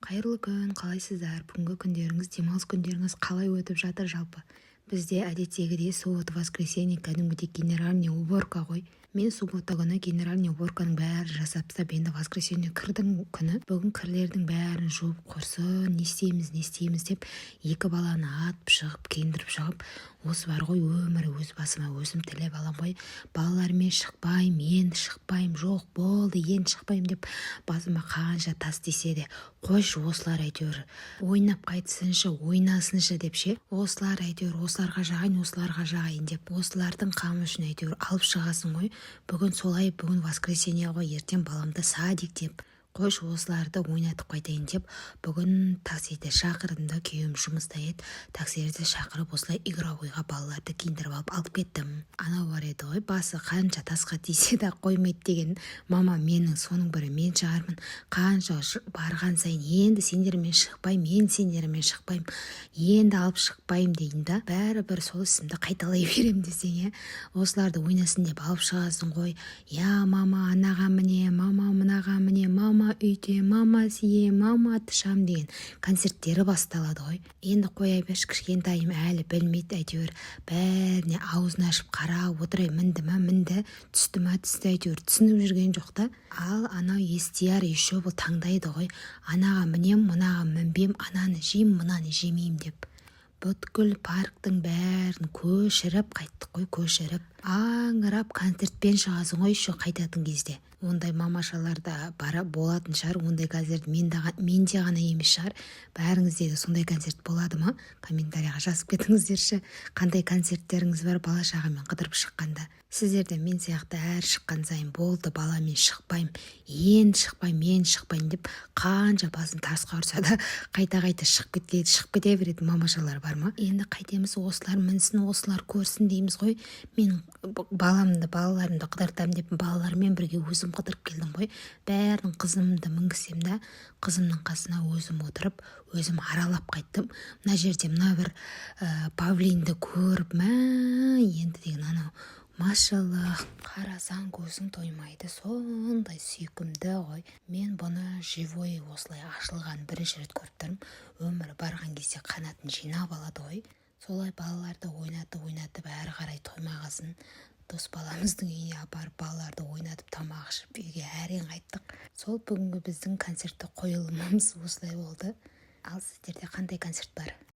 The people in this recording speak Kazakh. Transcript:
Қайырлы күн, қалайсыздар? Бүгінгі күндеріңіз, демалыс күндеріңіз қалай өтіп жатыр жалпы? Бізде әдеттегідей суббота, воскресенье кәдімгідей генеральный уборка ғой. Мен суббота күні генеральный уборканың бәрін жасап тастап, енді воскресенье кірдің күні бүгін кірлердің бәрін жуып құрсын, не істейміз деп екі баланы атып шығып, киіндіріп шығып, осы бар ғой өмір өз басыма өзім тілеп алам ғой. Балалармен шықпайым, енді шықпайым, жоқ болды, енді шықпайым деп басыма қанша тас тисе де, қойшы осылар әйтеуір ойнап қайтсыншы, ойнасыншы деп ше. Осылар әйтеуір осыларға жағайын деп, осылардың қамы үшін әйтеуір алып шығасың ғой. Бүгін солай, бүгін воскресенье ғой, ертең баламды садик деп, қойшы осыларды ойнатып қайтайын деп, бүгін таксиді шақырдым да, күйеуім жұмыста еді, таксиді шақырып осылай игровойға балаларды киіндіріп алып кеттім. Анау бар еді ғой, басы қанша тасқа тисе де қоймайды деген мама, менің соның бірі мен шығармын. Қанша барған сайын енді сендермен шықпаймын, енді алып шықпаймын дейін да, бәрібір сол ісімді қайталай берем десең, осыларды ойнасын деп алып шығасың ғой. Я мама анаға міне, мама мынаға міне, мама үйде, мама сие, мама тышам деген концерттері басталады ғой. Енді қоя берші, кішкентайым әлі білмейді, әйтеуір бәріне аузын ашып қарап отырай, мінді, түсті әйтеуір түсініп жүрген жоқ та. Ал анау естияр еще бұл таңдайды ғой, анаға мінем, мынаға мінбем, ананы жейм, мынаны жемейм деп. Бүткіл парктың бәрін көшіріп қайттық қой, аңырап концертпен шығасың ғой, еще қайтатын кезде. Ондай мамашаларда болатын шығар, ондай концерт менде ғана емес шығар. Бәріңізде де сондай концерт болады ма? Комментарияға жазып кетіңіздерші. Қандай концерттеріңіз бар бала шағамен қыдырып шыққанда? Сіздерде мен сияқты әр шыққан сайын болды, баламен шықпайым, енді шықпайым деп қанша басын тасқа ұрса да қайта шығып кете беретін мамашалар бар ма? Енді қайтеміз, осылар мінсін, осылар көрсін дейміз ғой. Мен балаларымды қыдыртам деп балалармен бірге өзім қыдырып келдім ғой. Бәрін қызымды мінгісем да, қызымның қасына өзім отырып, өзім аралап қайттым. Мына жерде мына бір павлинді көріп, енді деген анау машаллах, қарасаң көзің тоймайды, сондай сүйкімді ғой. Мен бұны живой осылай ашылған бірінші рет көріп тұрмын. Өмірі барған кезде қанатын жинап алады ғой. Солай балаларды ойнатып әрі қарай тоймағасын. Дос баламыздың үйіне апарып балаларды ойнатып тамақ ішіп үйге әрең қайттық. Сол бүгінгі біздің концертті қойылымымыз осылай болды. Ал сіздерде қандай концерт бар?